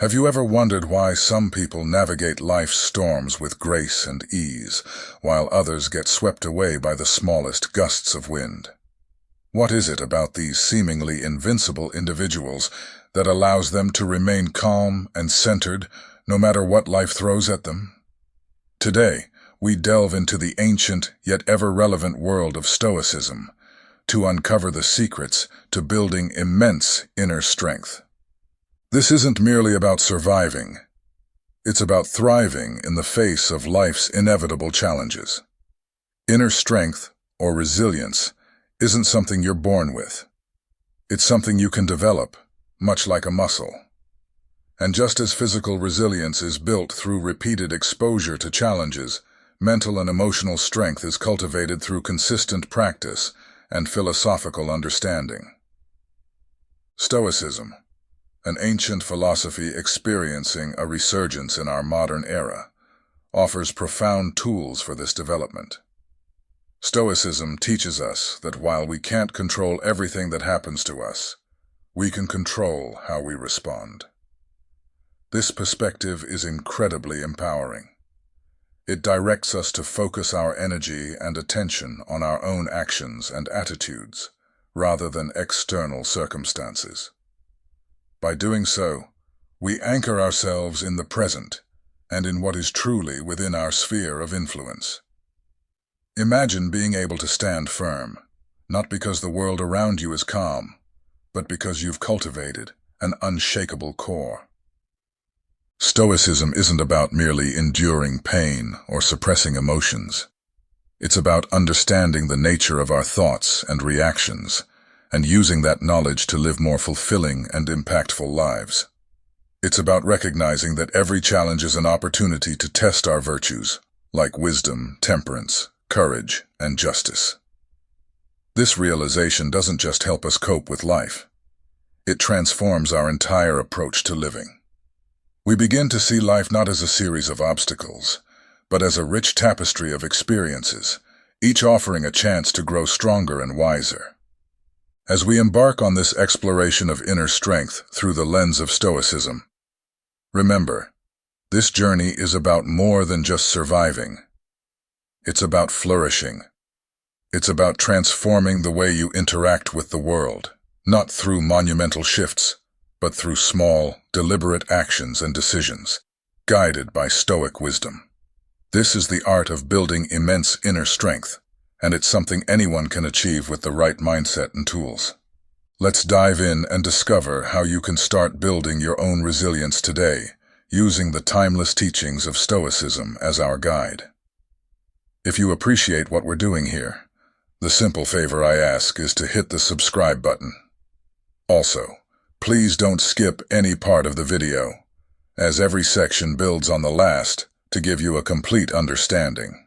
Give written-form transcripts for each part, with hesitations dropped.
Have you ever wondered why some people navigate life's storms with grace and ease, while others get swept away by the smallest gusts of wind? What is it about these seemingly invincible individuals that allows them to remain calm and centered no matter what life throws at them? Today, we delve into the ancient yet ever-relevant world of Stoicism to uncover the secrets to building immense inner strength. This isn't merely about surviving. It's about thriving in the face of life's inevitable challenges. Inner strength, or resilience, isn't something you're born with. It's something you can develop, much like a muscle. And just as physical resilience is built through repeated exposure to challenges, mental and emotional strength is cultivated through consistent practice and philosophical understanding. Stoicism, an ancient philosophy experiencing a resurgence in our modern era, offers profound tools for this development. Stoicism teaches us that while we can't control everything that happens to us, we can control how we respond. This perspective is incredibly empowering. It directs us to focus our energy and attention on our own actions and attitudes, rather than external circumstances. By doing so, we anchor ourselves in the present and in what is truly within our sphere of influence. Imagine being able to stand firm, not because the world around you is calm, but because you've cultivated an unshakable core. Stoicism isn't about merely enduring pain or suppressing emotions. It's about understanding the nature of our thoughts and reactions, and using that knowledge to live more fulfilling and impactful lives. It's about recognizing that every challenge is an opportunity to test our virtues, like wisdom, temperance, courage, and justice. This realization doesn't just help us cope with life. It transforms our entire approach to living. We begin to see life not as a series of obstacles, but as a rich tapestry of experiences, each offering a chance to grow stronger and wiser. As we embark on this exploration of inner strength through the lens of Stoicism, remember, this journey is about more than just surviving. It's about flourishing. It's about transforming the way you interact with the world, not through monumental shifts, but through small, deliberate actions and decisions, guided by Stoic wisdom. This is the art of building immense inner strength, and it's something anyone can achieve with the right mindset and tools. Let's dive in and discover how you can start building your own resilience today, using the timeless teachings of Stoicism as our guide. If you appreciate what we're doing here, the simple favor I ask is to hit the subscribe button. Also, please don't skip any part of the video, as every section builds on the last to give you a complete understanding.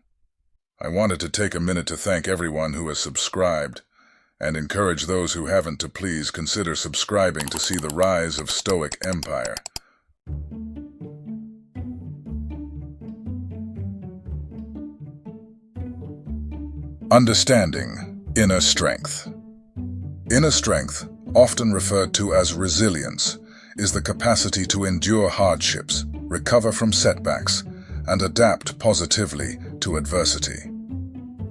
I wanted to take a minute to thank everyone who has subscribed, and encourage those who haven't to please consider subscribing to see the rise of Stoic empire. Understanding inner strength. Inner strength, often referred to as resilience, is the capacity to endure hardships, recover from setbacks, and adapt positively to adversity.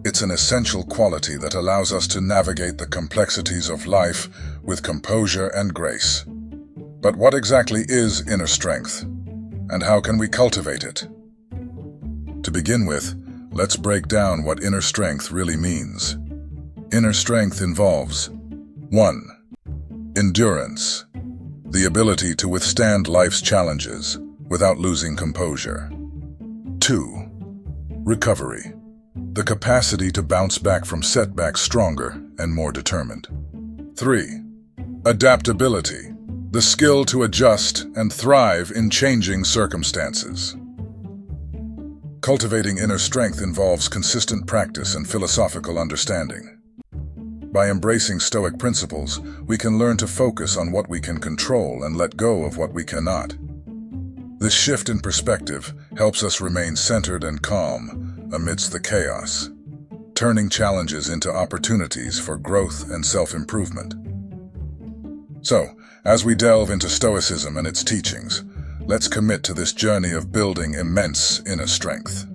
It's an essential quality that allows us to navigate the complexities of life with composure and grace. But what exactly is inner strength, and how can we cultivate it? To begin with, let's break down what inner strength really means. Inner strength involves 1. Endurance, the ability to withstand life's challenges without losing composure. 2. Recovery, the capacity to bounce back from setbacks stronger and more determined. 3. Adaptability, the skill to adjust and thrive in changing circumstances. Cultivating inner strength involves consistent practice and philosophical understanding. By embracing Stoic principles, we can learn to focus on what we can control and let go of what we cannot. This shift in perspective helps us remain centered and calm amidst the chaos, turning challenges into opportunities for growth and self-improvement. So, as we delve into Stoicism and its teachings, let's commit to this journey of building immense inner strength.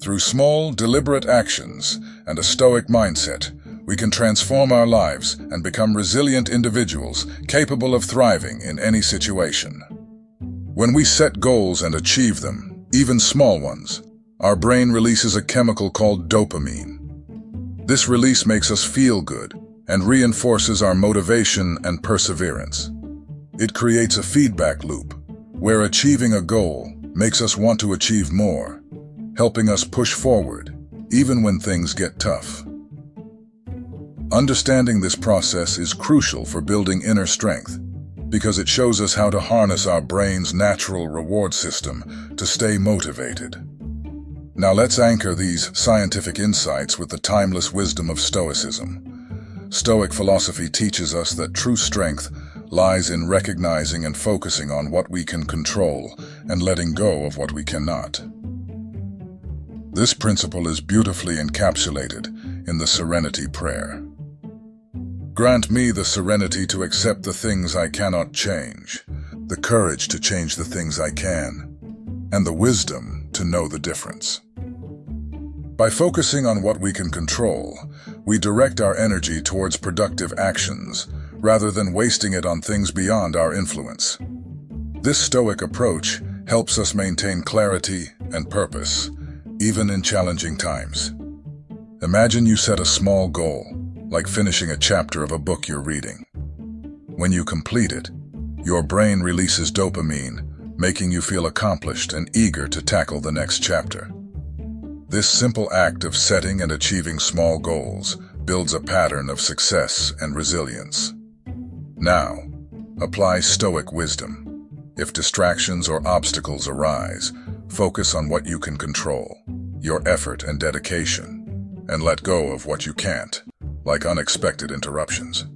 Through small, deliberate actions and a Stoic mindset, we can transform our lives and become resilient individuals capable of thriving in any situation. When we set goals and achieve them, even small ones, our brain releases a chemical called dopamine. This release makes us feel good and reinforces our motivation and perseverance. It creates a feedback loop where achieving a goal makes us want to achieve more, helping us push forward even when things get tough. Understanding this process is crucial for building inner strength because it shows us how to harness our brain's natural reward system to stay motivated. Now let's anchor these scientific insights with the timeless wisdom of Stoicism. Stoic philosophy teaches us that true strength lies in recognizing and focusing on what we can control and letting go of what we cannot. This principle is beautifully encapsulated in the Serenity Prayer. Grant me the serenity to accept the things I cannot change, the courage to change the things I can, and the wisdom to know the difference. By focusing on what we can control, we direct our energy towards productive actions rather than wasting it on things beyond our influence. This Stoic approach helps us maintain clarity and purpose, even in challenging times. Imagine you set a small goal, like finishing a chapter of a book you're reading. When you complete it, your brain releases dopamine, making you feel accomplished and eager to tackle the next chapter. This simple act of setting and achieving small goals builds a pattern of success and resilience. Now, apply Stoic wisdom. If distractions or obstacles arise, focus on what you can control, your effort and dedication, and let go of what you can't, like unexpected interruptions.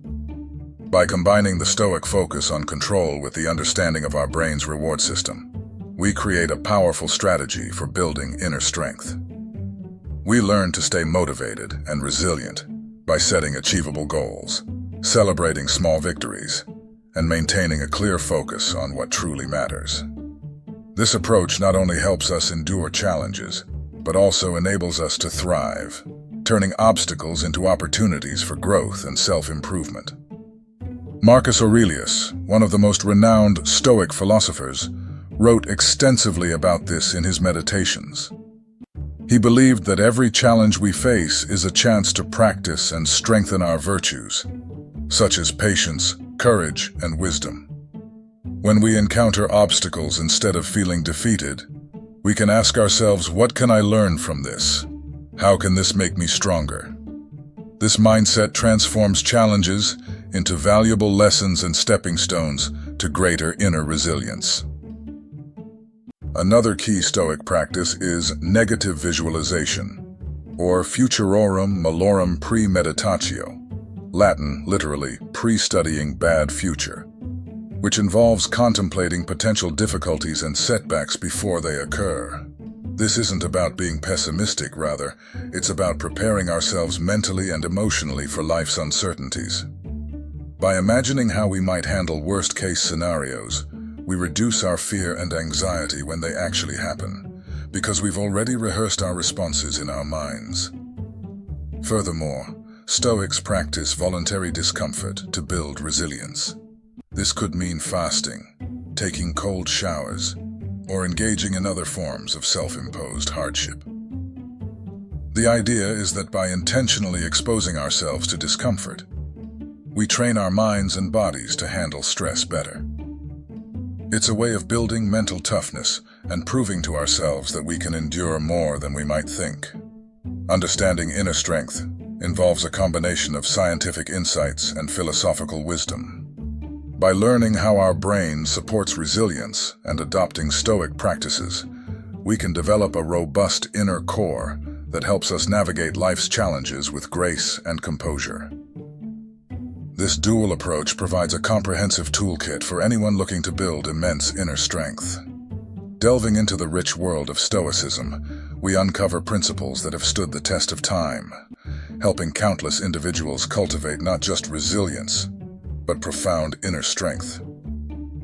By combining the Stoic focus on control with the understanding of our brain's reward system, we create a powerful strategy for building inner strength. We learn to stay motivated and resilient by setting achievable goals, celebrating small victories, and maintaining a clear focus on what truly matters. This approach not only helps us endure challenges, but also enables us to thrive, turning obstacles into opportunities for growth and self-improvement. Marcus Aurelius, one of the most renowned Stoic philosophers, wrote extensively about this in his Meditations. He believed that every challenge we face is a chance to practice and strengthen our virtues, such as patience, courage, and wisdom. When we encounter obstacles instead of feeling defeated, we can ask ourselves, what can I learn from this? How can this make me stronger? This mindset transforms challenges into valuable lessons and stepping stones to greater inner resilience. Another key Stoic practice is negative visualization, or futurorum malorum premeditatio, Latin, literally, pre-studying bad future, which involves contemplating potential difficulties and setbacks before they occur. This isn't about being pessimistic, rather, it's about preparing ourselves mentally and emotionally for life's uncertainties. By imagining how we might handle worst-case scenarios, we reduce our fear and anxiety when they actually happen, because we've already rehearsed our responses in our minds. Furthermore, Stoics practice voluntary discomfort to build resilience. This could mean fasting, taking cold showers, or engaging in other forms of self-imposed hardship. The idea is that by intentionally exposing ourselves to discomfort, we train our minds and bodies to handle stress better. It's a way of building mental toughness and proving to ourselves that we can endure more than we might think. Understanding inner strength involves a combination of scientific insights and philosophical wisdom. By learning how our brain supports resilience and adopting Stoic practices, we can develop a robust inner core that helps us navigate life's challenges with grace and composure. This dual approach provides a comprehensive toolkit for anyone looking to build immense inner strength. Delving into the rich world of Stoicism, we uncover principles that have stood the test of time, helping countless individuals cultivate not just resilience, but profound inner strength.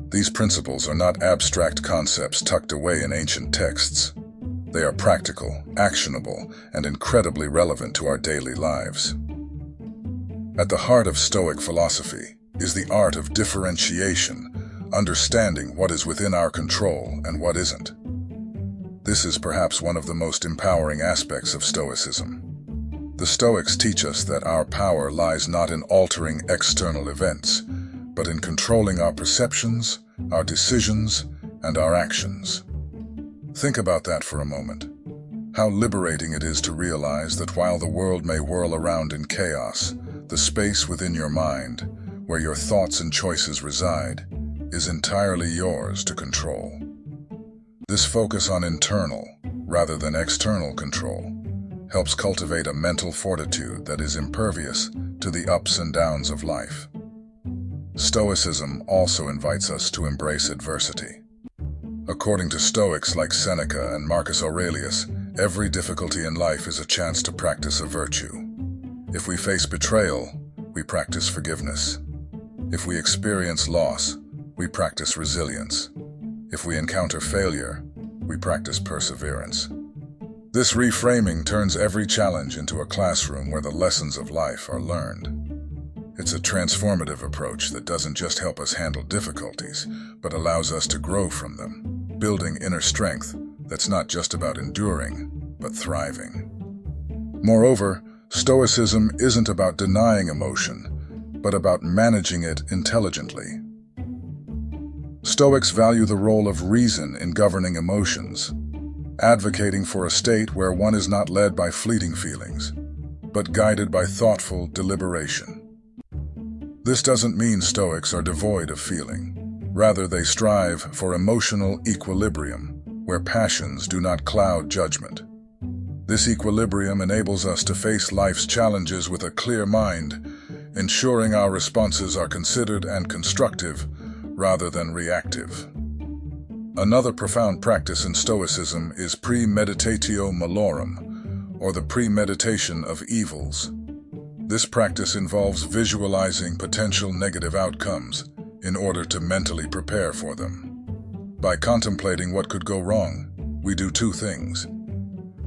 These principles are not abstract concepts tucked away in ancient texts. They are practical, actionable, and incredibly relevant to our daily lives. At the heart of Stoic philosophy is the art of differentiation, understanding what is within our control and what isn't. This is perhaps one of the most empowering aspects of Stoicism. The Stoics teach us that our power lies not in altering external events, but in controlling our perceptions, our decisions, and our actions. Think about that for a moment. How liberating it is to realize that while the world may whirl around in chaos, the space within your mind, where your thoughts and choices reside, is entirely yours to control. This focus on internal, rather than external control, helps cultivate a mental fortitude that is impervious to the ups and downs of life. Stoicism also invites us to embrace adversity. According to Stoics like Seneca and Marcus Aurelius, every difficulty in life is a chance to practice a virtue. If we face betrayal, we practice forgiveness. If we experience loss, we practice resilience. If we encounter failure, we practice perseverance. This reframing turns every challenge into a classroom where the lessons of life are learned. It's a transformative approach that doesn't just help us handle difficulties, but allows us to grow from them, building inner strength that's not just about enduring, but thriving. Moreover, Stoicism isn't about denying emotion, but about managing it intelligently. Stoics value the role of reason in governing emotions, advocating for a state where one is not led by fleeting feelings, but guided by thoughtful deliberation. This doesn't mean Stoics are devoid of feeling. Rather, they strive for emotional equilibrium, where passions do not cloud judgment. This equilibrium enables us to face life's challenges with a clear mind, ensuring our responses are considered and constructive rather than reactive. Another profound practice in Stoicism is premeditatio malorum, or the premeditation of evils. This practice involves visualizing potential negative outcomes in order to mentally prepare for them. By contemplating what could go wrong, we do two things.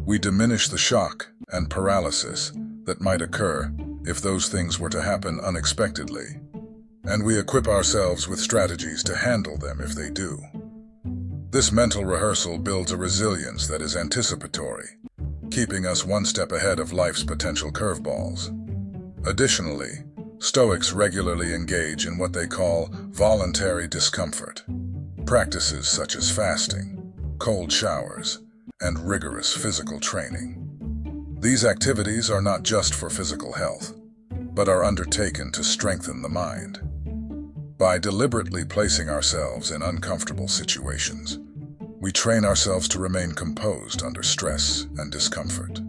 We diminish the shock and paralysis that might occur if those things were to happen unexpectedly, and we equip ourselves with strategies to handle them if they do. This mental rehearsal builds a resilience that is anticipatory, keeping us one step ahead of life's potential curveballs. Additionally, Stoics regularly engage in what they call voluntary discomfort, practices such as fasting, cold showers, and rigorous physical training. These activities are not just for physical health, but are undertaken to strengthen the mind. By deliberately placing ourselves in uncomfortable situations, we train ourselves to remain composed under stress and discomfort.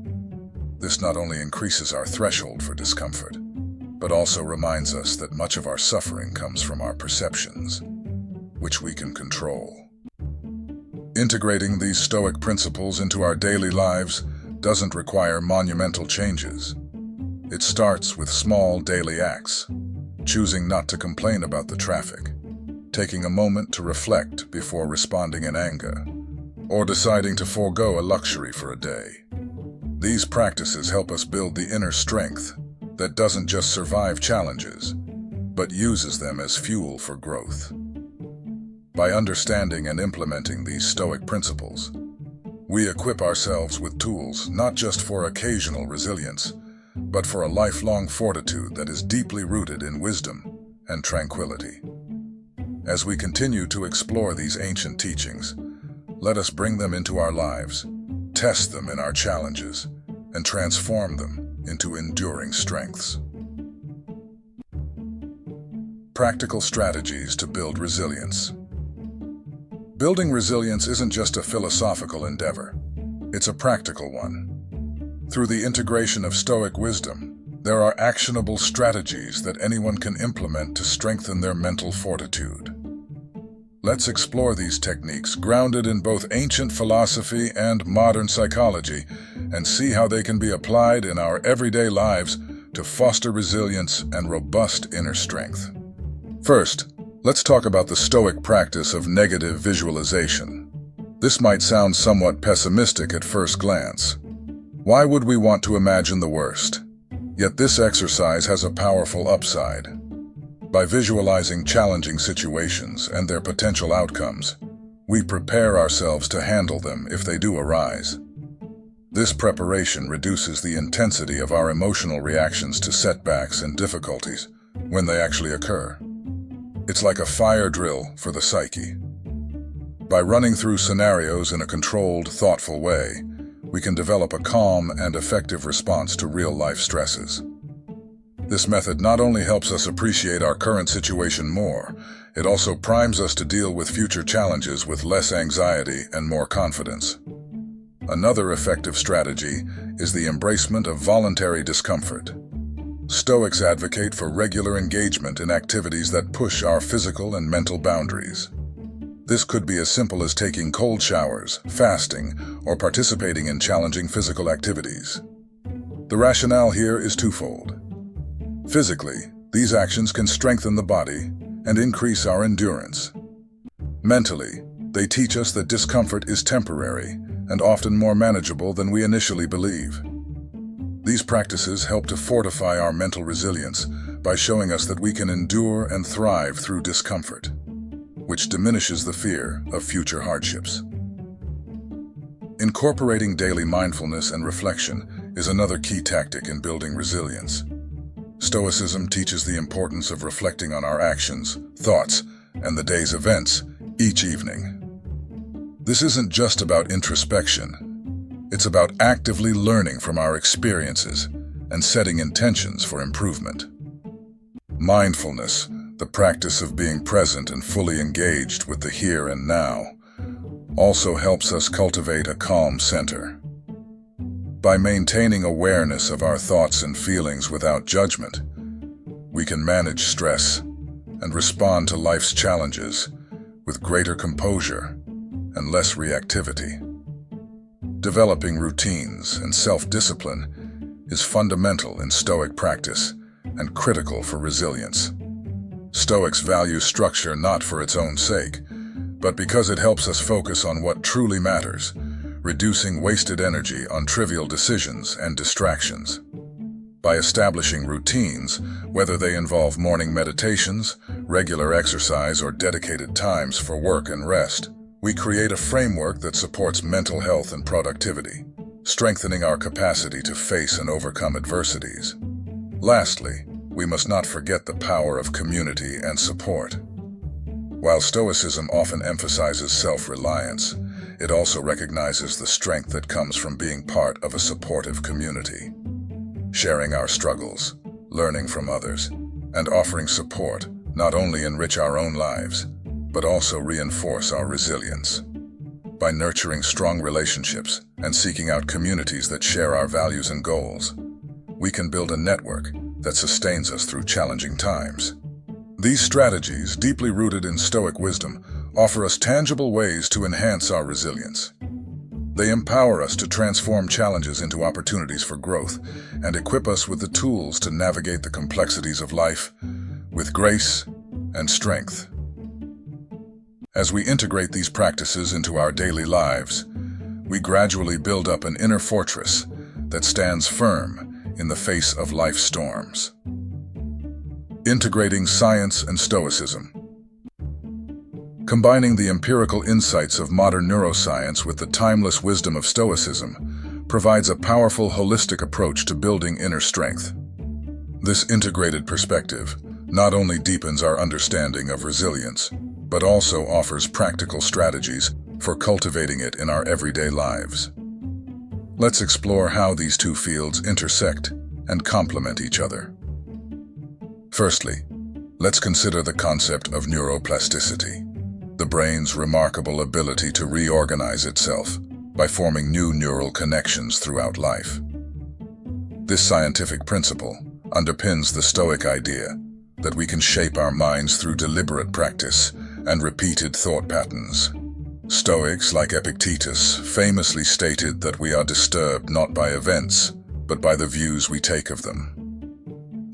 This not only increases our threshold for discomfort, but also reminds us that much of our suffering comes from our perceptions, which we can control. Integrating these Stoic principles into our daily lives doesn't require monumental changes. It starts with small daily acts, choosing not to complain about the traffic, taking a moment to reflect before responding in anger, or deciding to forego a luxury for a day. These practices help us build the inner strength that doesn't just survive challenges, but uses them as fuel for growth. By understanding and implementing these Stoic principles, we equip ourselves with tools not just for occasional resilience, but for a lifelong fortitude that is deeply rooted in wisdom and tranquility. As we continue to explore these ancient teachings, let us bring them into our lives, test them in our challenges, and transform them into enduring strengths. Practical strategies to build resilience. Building resilience isn't just a philosophical endeavor, it's a practical one. Through the integration of Stoic wisdom, there are actionable strategies that anyone can implement to strengthen their mental fortitude. Let's explore these techniques grounded in both ancient philosophy and modern psychology and see how they can be applied in our everyday lives to foster resilience and robust inner strength. First, Let's talk about the Stoic practice of negative visualization. This might sound somewhat pessimistic at first glance. Why would we want to imagine the worst? Yet this exercise has a powerful upside. By visualizing challenging situations and their potential outcomes, we prepare ourselves to handle them if they do arise. This preparation reduces the intensity of our emotional reactions to setbacks and difficulties when they actually occur. It's like a fire drill for the psyche. By running through scenarios in a controlled, thoughtful way, we can develop a calm and effective response to real-life stresses. This method not only helps us appreciate our current situation more, it also primes us to deal with future challenges with less anxiety and more confidence. Another effective strategy is the embracement of voluntary discomfort. Stoics advocate for regular engagement in activities that push our physical and mental boundaries. This could be as simple as taking cold showers, fasting, or participating in challenging physical activities. The rationale here is twofold. Physically, these actions can strengthen the body and increase our endurance. Mentally, they teach us that discomfort is temporary and often more manageable than we initially believe. These practices help to fortify our mental resilience by showing us that we can endure and thrive through discomfort, which diminishes the fear of future hardships. Incorporating daily mindfulness and reflection is another key tactic in building resilience. Stoicism teaches the importance of reflecting on our actions, thoughts, and the day's events each evening. This isn't just about introspection. It's about actively learning from our experiences and setting intentions for improvement. Mindfulness, the practice of being present and fully engaged with the here and now, also helps us cultivate a calm center. By maintaining awareness of our thoughts and feelings without judgment, we can manage stress and respond to life's challenges with greater composure and less reactivity. Developing routines and self-discipline is fundamental in Stoic practice and critical for resilience. Stoics value structure not for its own sake, but because it helps us focus on what truly matters, reducing wasted energy on trivial decisions and distractions. By establishing routines, whether they involve morning meditations, regular exercise, or dedicated times for work and rest, we create a framework that supports mental health and productivity, strengthening our capacity to face and overcome adversities. Lastly, we must not forget the power of community and support. While Stoicism often emphasizes self-reliance, it also recognizes the strength that comes from being part of a supportive community. Sharing our struggles, learning from others, and offering support not only enrich our own lives, but also reinforce our resilience. By nurturing strong relationships and seeking out communities that share our values and goals, we can build a network that sustains us through challenging times. These strategies, deeply rooted in Stoic wisdom, offer us tangible ways to enhance our resilience. They empower us to transform challenges into opportunities for growth and equip us with the tools to navigate the complexities of life with grace and strength. As we integrate these practices into our daily lives, we gradually build up an inner fortress that stands firm in the face of life's storms. Integrating science and Stoicism. Combining the empirical insights of modern neuroscience with the timeless wisdom of Stoicism provides a powerful, holistic approach to building inner strength. This integrated perspective not only deepens our understanding of resilience, but also offers practical strategies for cultivating it in our everyday lives. Let's explore how these two fields intersect and complement each other. Firstly, let's consider the concept of neuroplasticity, the brain's remarkable ability to reorganize itself by forming new neural connections throughout life. This scientific principle underpins the Stoic idea that we can shape our minds through deliberate practice and repeated thought patterns. Stoics like Epictetus famously stated that we are disturbed not by events, but by the views we take of them.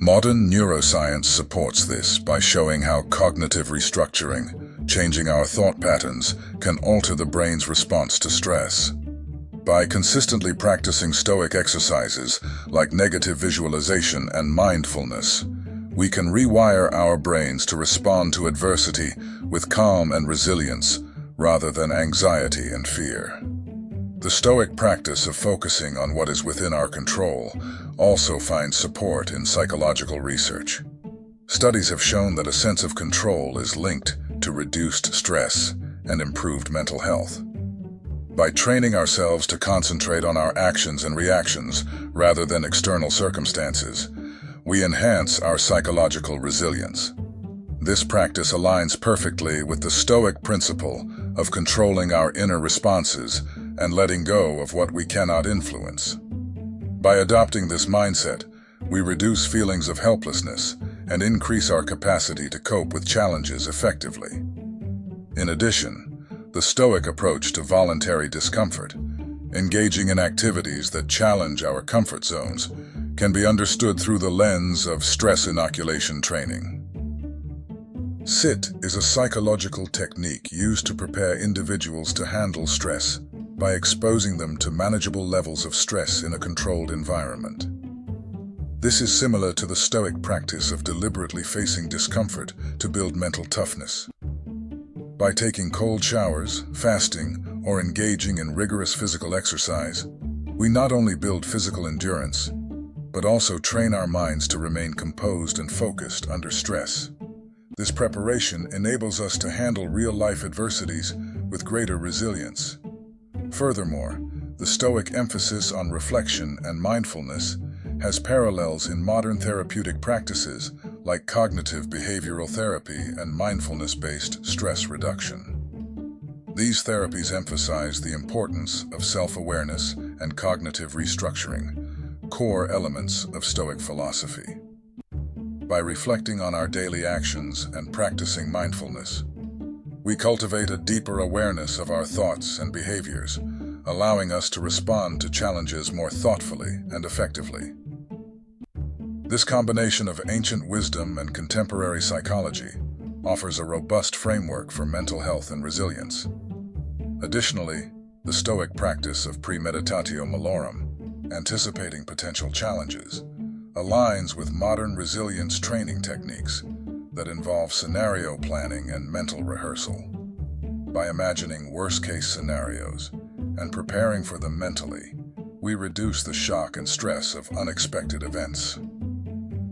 Modern neuroscience supports this by showing how cognitive restructuring, changing our thought patterns, can alter the brain's response to stress. By consistently practicing Stoic exercises like negative visualization and mindfulness, we can rewire our brains to respond to adversity with calm and resilience rather than anxiety and fear. The Stoic practice of focusing on what is within our control also finds support in psychological research. Studies have shown that a sense of control is linked to reduced stress and improved mental health. By training ourselves to concentrate on our actions and reactions rather than external circumstances, we enhance our psychological resilience. This practice aligns perfectly with the Stoic principle of controlling our inner responses and letting go of what we cannot influence. By adopting this mindset, we reduce feelings of helplessness and increase our capacity to cope with challenges effectively. In addition, the Stoic approach to voluntary discomfort, engaging in activities that challenge our comfort zones, can be understood through the lens of stress inoculation training. SIT is a psychological technique used to prepare individuals to handle stress by exposing them to manageable levels of stress in a controlled environment. This is similar to the Stoic practice of deliberately facing discomfort to build mental toughness. By taking cold showers, fasting, or engaging in rigorous physical exercise, we not only build physical endurance, but also train our minds to remain composed and focused under stress. This preparation enables us to handle real-life adversities with greater resilience. Furthermore, the Stoic emphasis on reflection and mindfulness has parallels in modern therapeutic practices like cognitive behavioral therapy and mindfulness-based stress reduction. These therapies emphasize the importance of self-awareness and cognitive restructuring, core elements of Stoic philosophy. By reflecting on our daily actions and practicing mindfulness, we cultivate a deeper awareness of our thoughts and behaviors, allowing us to respond to challenges more thoughtfully and effectively. This combination of ancient wisdom and contemporary psychology offers a robust framework for mental health and resilience. Additionally, the Stoic practice of premeditatio malorum, anticipating potential challenges, aligns with modern resilience training techniques that involve scenario planning and mental rehearsal. By imagining worst-case scenarios and preparing for them mentally, we reduce the shock and stress of unexpected events.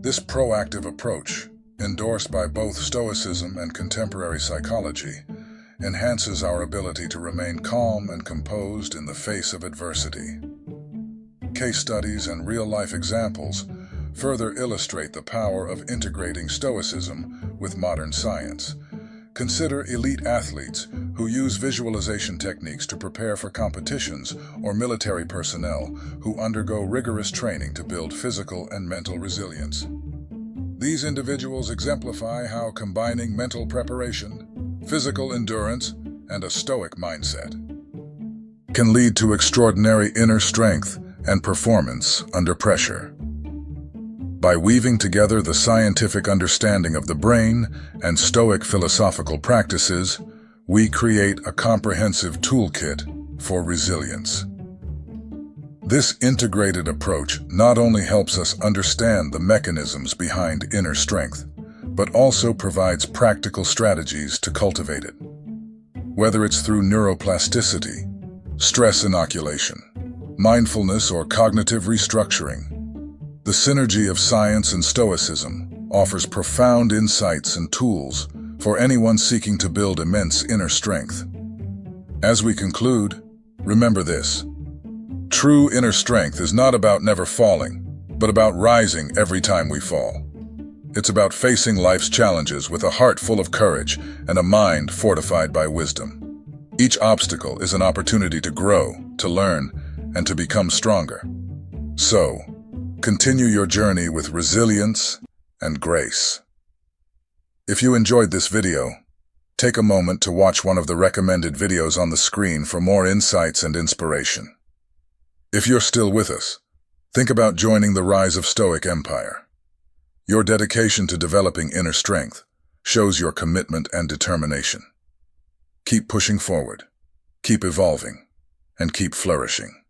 This proactive approach, endorsed by both Stoicism and contemporary psychology, enhances our ability to remain calm and composed in the face of adversity. Case studies and real-life examples further illustrate the power of integrating Stoicism with modern science. Consider elite athletes who use visualization techniques to prepare for competitions, or military personnel who undergo rigorous training to build physical and mental resilience. These individuals exemplify how combining mental preparation, physical endurance, and a Stoic mindset can lead to extraordinary inner strength and performance under pressure. By weaving together the scientific understanding of the brain and Stoic philosophical practices, we create a comprehensive toolkit for resilience. This integrated approach not only helps us understand the mechanisms behind inner strength, but also provides practical strategies to cultivate it. Whether it's through neuroplasticity, stress inoculation, mindfulness, or cognitive restructuring, the synergy of science and Stoicism offers profound insights and tools for anyone seeking to build immense inner strength. As we conclude, remember this: true inner strength is not about never falling, but about rising every time we fall. It's about facing life's challenges with a heart full of courage and a mind fortified by wisdom. Each obstacle is an opportunity to grow, to learn, and to become stronger. So, continue your journey with resilience and grace. If you enjoyed this video, take a moment to watch one of the recommended videos on the screen for more insights and inspiration. If you're still with us, think about joining the rise of Stoic Empire. Your dedication to developing inner strength shows your commitment and determination. Keep pushing forward, keep evolving, and keep flourishing.